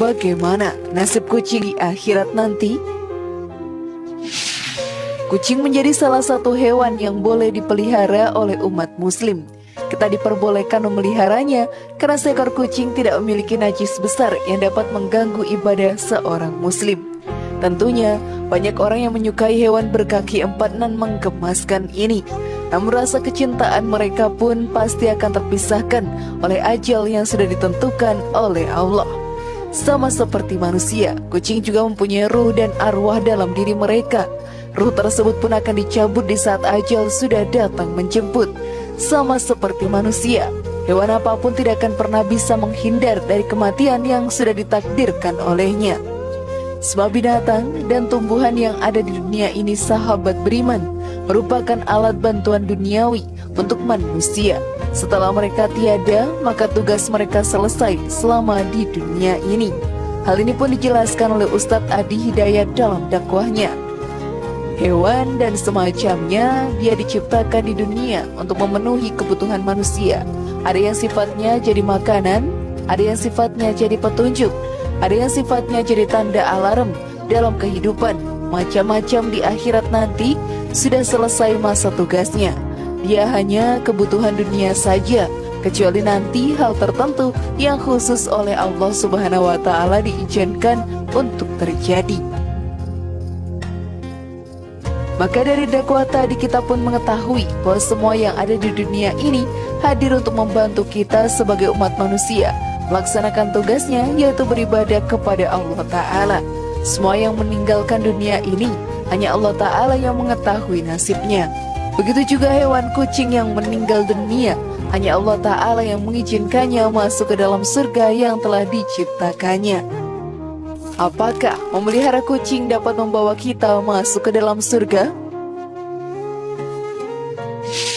Bagaimana nasib kucing di akhirat nanti? Kucing menjadi salah satu hewan yang boleh dipelihara oleh umat muslim. Kita diperbolehkan memeliharanya karena seekor kucing tidak memiliki najis besar yang dapat mengganggu ibadah seorang muslim. Tentunya banyak orang yang menyukai hewan berkaki empat dan menggemaskan ini. Namun rasa kecintaan mereka pun pasti akan terpisahkan oleh ajal yang sudah ditentukan oleh Allah. Sama seperti manusia, kucing juga mempunyai ruh dan arwah dalam diri mereka. Ruh tersebut pun akan dicabut di saat ajal sudah datang menjemput. Sama seperti manusia, hewan apapun tidak akan pernah bisa menghindar dari kematian yang sudah ditakdirkan olehnya. Semua binatang dan tumbuhan yang ada di dunia ini, sahabat beriman, merupakan alat bantuan duniawi untuk manusia. Setelah mereka tiada, maka tugas mereka selesai selama di dunia ini. Hal ini pun dijelaskan oleh Ustadz Adi Hidayat dalam dakwahnya. Hewan dan semacamnya dia diciptakan di dunia untuk memenuhi kebutuhan manusia. Ada yang sifatnya jadi makanan, ada yang sifatnya jadi petunjuk, ada yang sifatnya jadi tanda alarm dalam kehidupan. Macam-macam di akhirat nanti sudah selesai masa tugasnya. Dia hanya kebutuhan dunia saja, kecuali nanti hal tertentu yang khusus oleh Allah Subhanahu wa Ta'ala diizinkan untuk terjadi. Maka dari dakwah tadi kita pun mengetahui bahwa semua yang ada di dunia ini hadir untuk membantu kita sebagai umat manusia melaksanakan tugasnya, yaitu beribadah kepada Allah Ta'ala. Semua yang meninggalkan dunia ini hanya Allah Ta'ala yang mengetahui nasibnya. Begitu juga hewan kucing yang meninggal dunia, hanya Allah Ta'ala yang mengizinkannya masuk ke dalam surga yang telah diciptakannya. Apakah memelihara kucing dapat membawa kita masuk ke dalam surga?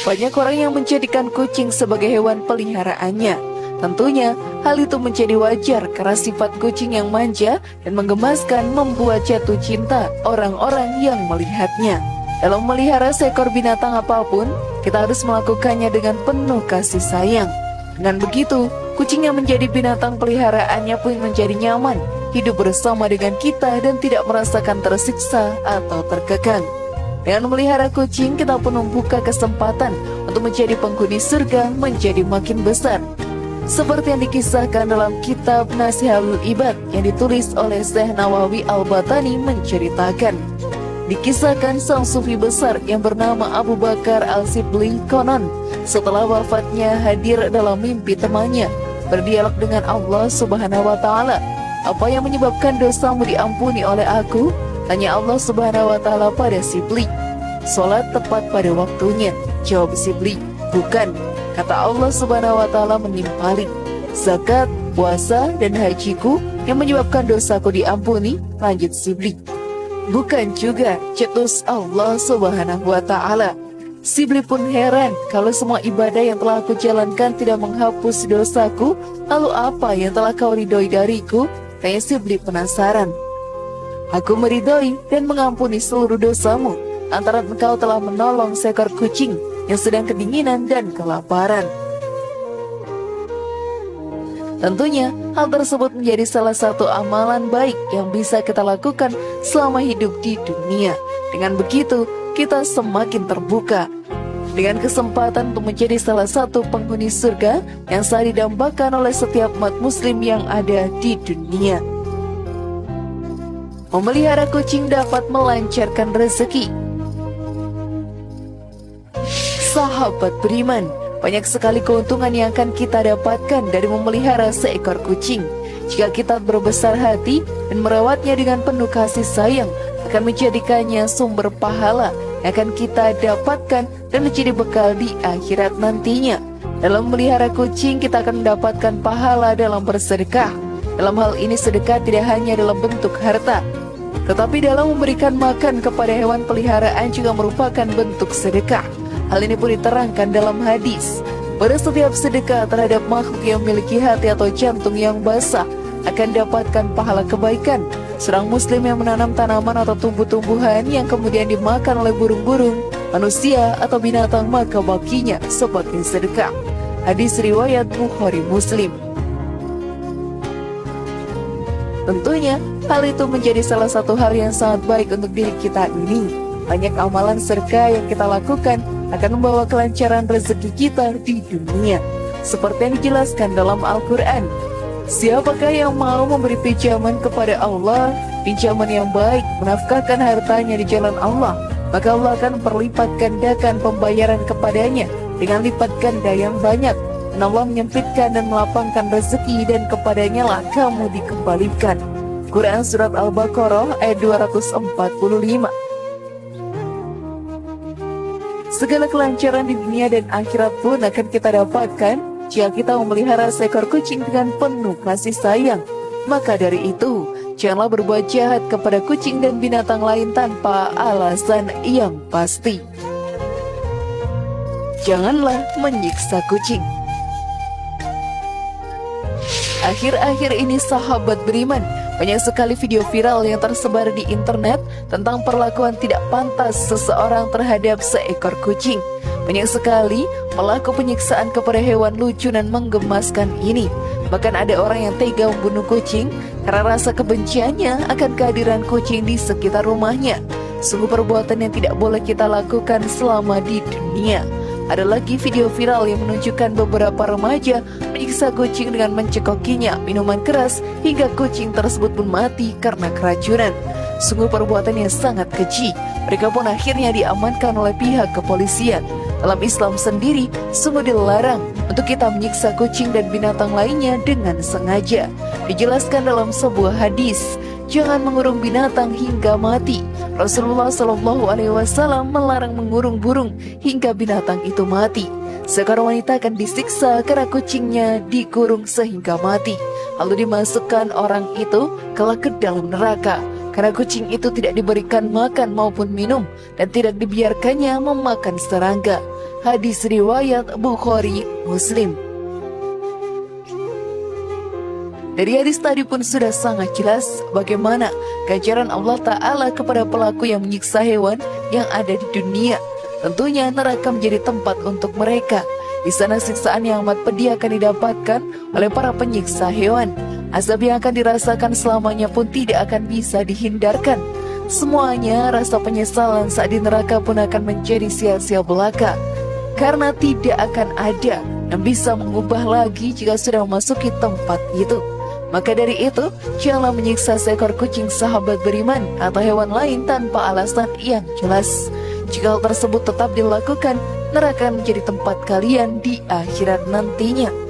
Banyak orang yang menjadikan kucing sebagai hewan peliharaannya. Tentunya hal itu menjadi wajar karena sifat kucing yang manja dan menggemaskan membuat jatuh cinta orang-orang yang melihatnya. Dalam memelihara seekor binatang apapun, kita harus melakukannya dengan penuh kasih sayang. Dengan begitu, kucing yang menjadi binatang peliharaannya pun menjadi nyaman, hidup bersama dengan kita dan tidak merasakan tersiksa atau terkekang. Dengan memelihara kucing, kita pun membuka kesempatan untuk menjadi penghuni surga menjadi makin besar. Seperti yang dikisahkan dalam kitab Nasihatul Ibad yang ditulis oleh Syekh Nawawi Al-Batani menceritakan. Dikisahkan sang sufi besar yang bernama Abu Bakar Al-Sibli konon setelah wafatnya hadir dalam mimpi temannya, berdialog dengan Allah Subhanahu wa Ta'ala. Apa yang menyebabkan dosamu diampuni oleh aku? Tanya Allah Subhanahu wa Ta'ala pada Sibli. Salat tepat pada waktunya, jawab Sibli. Bukan, kata Allah Subhanahu wa Ta'ala menimpali. Zakat, puasa, dan hajiku yang menyebabkan dosaku diampuni, lanjut Sibli. Bukan juga, cetus Allah Subhanahu wa Ta'ala. Sibli pun heran kalau semua ibadah yang telah aku jalankan tidak menghapus dosaku. Lalu apa yang telah kau ridhoi dariku? Tanya Sibli penasaran. Aku meridhoi dan mengampuni seluruh dosamu, antara engkau telah menolong seekor kucing yang sedang kedinginan dan kelaparan. Tentunya hal tersebut menjadi salah satu amalan baik yang bisa kita lakukan selama hidup di dunia. Dengan begitu, kita semakin terbuka dengan kesempatan untuk menjadi salah satu penghuni surga yang sah didambakan oleh setiap umat muslim yang ada di dunia. Memelihara kucing dapat melancarkan rezeki. Sahabat beriman, banyak sekali keuntungan yang akan kita dapatkan dari memelihara seekor kucing. Jika kita berbesar hati dan merawatnya dengan penuh kasih sayang, akan menjadikannya sumber pahala yang akan kita dapatkan dan menjadi bekal di akhirat nantinya. Dalam memelihara kucing, kita akan mendapatkan pahala dalam bersedekah. Dalam hal ini, sedekah tidak hanya dalam bentuk harta, tetapi dalam memberikan makan kepada hewan peliharaan juga merupakan bentuk sedekah. Hal ini pun diterangkan dalam hadis. Pada setiap sedekah terhadap makhluk yang memiliki hati atau jantung yang basah akan dapatkan pahala kebaikan. Seorang muslim yang menanam tanaman atau tumbuh-tumbuhan yang kemudian dimakan oleh burung-burung, manusia atau binatang, maka baginya sebagai sedekah. Hadis riwayat Bukhari Muslim. Tentunya hal itu menjadi salah satu hal yang sangat baik untuk diri kita ini. Banyak amalan sedekah yang kita lakukan akan membawa kelancaran rezeki kita di dunia. Seperti yang dijelaskan dalam Al-Quran, siapakah yang mau memberi pinjaman kepada Allah, pinjaman yang baik, menafkahkan hartanya di jalan Allah, maka Allah akan perlipat gandakan pembayaran kepadanya dengan lipat ganda yang banyak. Dan Allah menyempitkan dan melapangkan rezeki, dan kepadanya lah kamu dikembalikan. Quran Surat Al-Baqarah ayat 245. Segala kelancaran di dunia dan akhirat pun akan kita dapatkan jika kita memelihara seekor kucing dengan penuh kasih sayang. Maka dari itu, janganlah berbuat jahat kepada kucing dan binatang lain tanpa alasan yang pasti. Janganlah menyiksa kucing. Akhir-akhir ini sahabat beriman, banyak sekali video viral yang tersebar di internet tentang perlakuan tidak pantas seseorang terhadap seekor kucing. Banyak sekali pelaku penyiksaan kepada hewan lucu dan menggemaskan ini. Bahkan ada orang yang tega membunuh kucing karena rasa kebenciannya akan kehadiran kucing di sekitar rumahnya. Sungguh perbuatan yang tidak boleh kita lakukan selama di dunia. Ada lagi video viral yang menunjukkan beberapa remaja menyiksa kucing dengan mencekokinya minuman keras hingga kucing tersebut pun mati karena keracunan. Sungguh perbuatan yang sangat keji. Mereka pun akhirnya diamankan oleh pihak kepolisian. Dalam Islam sendiri, sungguh dilarang untuk kita menyiksa kucing dan binatang lainnya dengan sengaja. Dijelaskan dalam sebuah hadis, jangan mengurung binatang hingga mati. Rasulullah SAW melarang mengurung burung hingga binatang itu mati. Seorang wanita akan disiksa karena kucingnya dikurung sehingga mati, lalu dimasukkan orang itu kelak ke dalam neraka karena kucing itu tidak diberikan makan maupun minum dan tidak dibiarkannya memakan serangga. Hadis riwayat Bukhari Muslim. Dari hadis tadi pun sudah sangat jelas bagaimana ganjaran Allah Ta'ala kepada pelaku yang menyiksa hewan yang ada di dunia. Tentunya neraka menjadi tempat untuk mereka. Di sana siksaan yang amat pedih akan didapatkan oleh para penyiksa hewan. Azab yang akan dirasakan selamanya pun tidak akan bisa dihindarkan. Semuanya rasa penyesalan saat di neraka pun akan menjadi sia-sia belaka, karena tidak akan ada yang bisa mengubah lagi jika sudah memasuki tempat itu. Maka dari itu, janganlah menyiksa seekor kucing sahabat beriman atau hewan lain tanpa alasan yang jelas. Jika hal tersebut tetap dilakukan, neraka menjadi tempat kalian di akhirat nantinya.